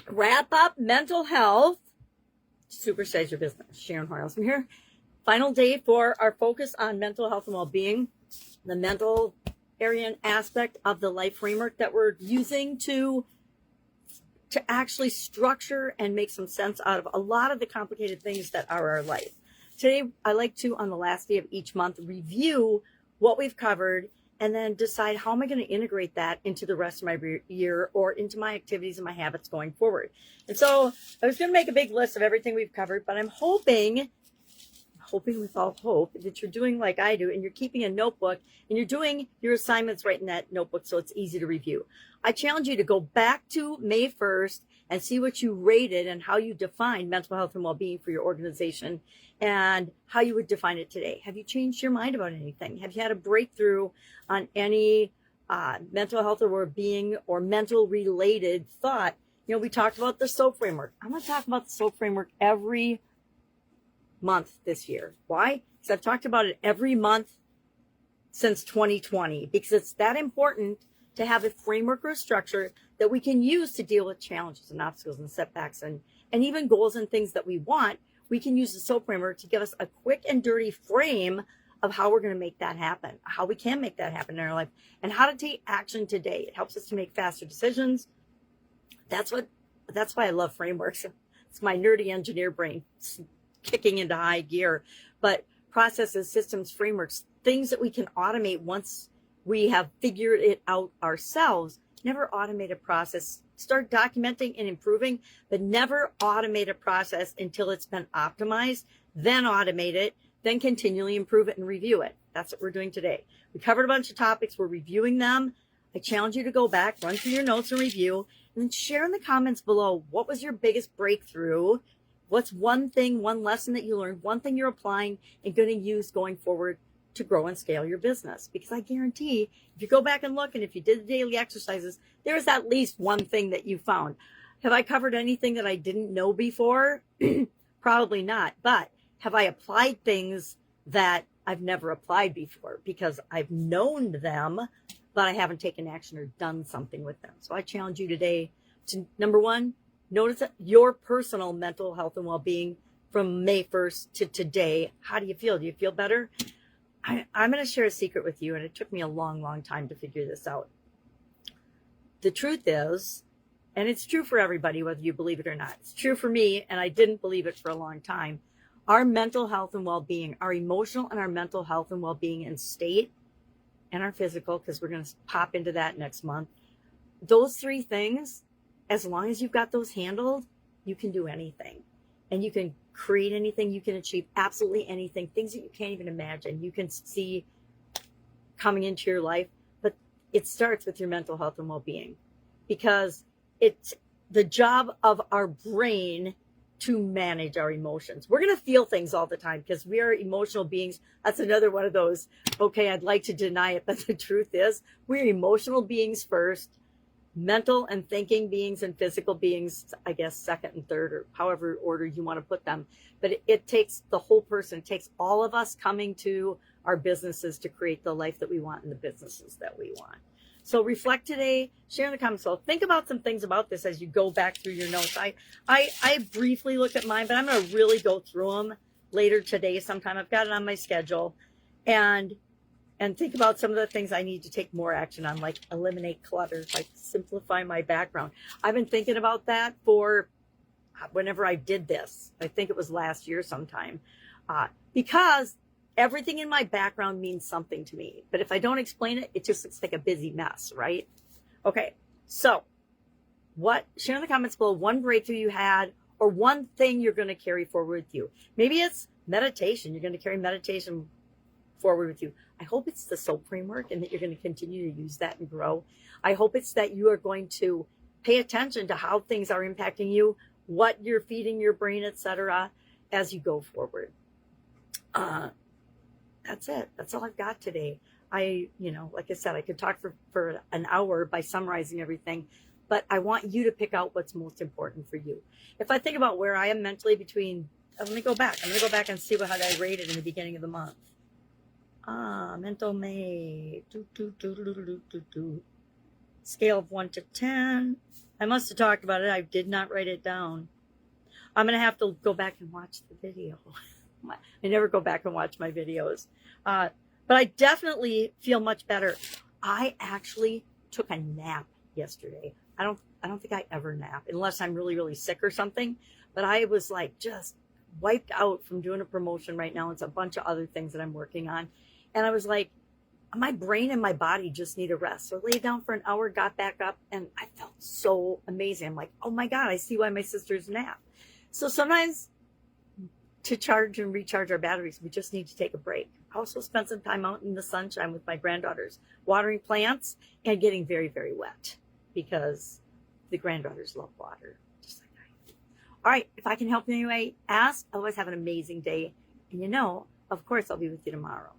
Wrap up mental health. Supersize your business. Sharon Horne-Ellstrom here. Final day for our focus on mental health and well-being. The mental area and aspect of the life framework that we're using to actually structure and make some sense out of a lot of the complicated things that are our life. Today, I like to, on the last day of each month, review what we've covered and then decide how am I going to integrate that into the rest of my year or into my activities and my habits going forward. And so I was going to make a big list of everything we've covered, but I'm hoping with all hope that you're doing like I do and you're keeping a notebook and you're doing your assignments right in that notebook so it's easy to review. I challenge you to go back to May 1st and see what you rated and how you defined mental health and well-being for your organization and how you would define it today. Have you changed your mind about anything? Have you had a breakthrough on any mental health or well-being or mental related thought? You know, we talked about the SOAP framework. I'm going to talk about the SOAP framework every month this year. Why? Because I've talked about it every month since 2020, because it's that important to have a framework or a structure that we can use to deal with challenges and obstacles and setbacks and even goals and things that we want. We can use the SOAP framework to give us a quick and dirty frame of how we're going to make that happen, how we can make that happen in our life, and how to take action today. It helps us to make faster decisions. That's why I love frameworks. It's my nerdy engineer brain kicking into high gear. But processes, systems, frameworks, things that we can automate once we have figured it out ourselves. Never automate a process. Start documenting and improving, but never automate a process until it's been optimized. Then automate it, then continually improve it and review it. That's what we're doing today. We covered a bunch of topics. We're reviewing them. I challenge you to go back, run through your notes and review, and then share in the comments below what was your biggest breakthrough. What's one thing, one lesson that you learned, one thing you're applying and going to use going forward to grow and scale your business? Because I guarantee if you go back and look and if you did the daily exercises, there's at least one thing that you found. Have I covered anything that I didn't know before? Probably not. But have I applied things that I've never applied before because I've known them, but I haven't taken action or done something with them? So I challenge you today to, number one, notice your personal mental health and well-being from May 1st to today. How do you feel? Do you feel better? I'm going to share a secret with you, and it took me a long, long time to figure this out. The truth is, and it's true for everybody, whether you believe it or not. It's true for me, and I didn't believe it for a long time. Our mental health and well-being, our emotional and our mental health and well-being and state, and our physical, because we're going to pop into that next month. Those three things, as long as you've got those handled, you can do anything. And you can create anything, you can achieve absolutely anything, things that you can't even imagine, you can see coming into your life. But it starts with your mental health and well-being, because it's the job of our brain to manage our emotions. We're going to feel things all the time because we are emotional beings. That's another one of those, okay, I'd like to deny it, but the truth is we're emotional beings first, mental and thinking beings, and physical beings, I guess, second and third, or however order you want to put them. But it takes the whole person. It takes all of us coming to our businesses to create the life that we want and the businesses that we want. So reflect today, share in the comments. So think about some things about this as you go back through your notes. I briefly looked at mine, but I'm going to really go through them later today sometime. I've got it on my schedule. And think about some of the things I need to take more action on, like eliminate clutter, like simplify my background. I've been thinking about that for whenever I did this. I think it was last year sometime, because everything in my background means something to me. But if I don't explain it, it just looks like a busy mess, right? Okay, so share in the comments below one breakthrough you had or one thing you're going to carry forward with you. Maybe it's meditation. You're going to carry meditation forward with you. I hope it's the SOAP framework and that you're going to continue to use that and grow. I hope it's that you are going to pay attention to how things are impacting you, what you're feeding your brain, etc., as you go forward. That's it. That's all I've got today. Like I said, I could talk for an hour by summarizing everything, but I want you to pick out what's most important for you. If I think about where I am mentally let me go back. I'm going to go back and see how I rated in the beginning of the month. Mental May. Scale of 1 to 10. I must have talked about it. I did not write it down. I'm going to have to go back and watch the video. I never go back and watch my videos. But I definitely feel much better. I actually took a nap yesterday. I don't think I ever nap unless I'm really, really sick or something. But I was like just wiped out from doing a promotion right now. It's a bunch of other things that I'm working on. And I was like, my brain and my body just need a rest. So I laid down for an hour, got back up, and I felt so amazing. I'm like, oh my God, I see why my sisters nap. So sometimes to charge and recharge our batteries, we just need to take a break. I also spent some time out in the sunshine with my granddaughters, watering plants and getting very, very wet because the granddaughters love water, just like I. All right, if I can help in any way, ask. Otherwise, have an amazing day. And of course, I'll be with you tomorrow.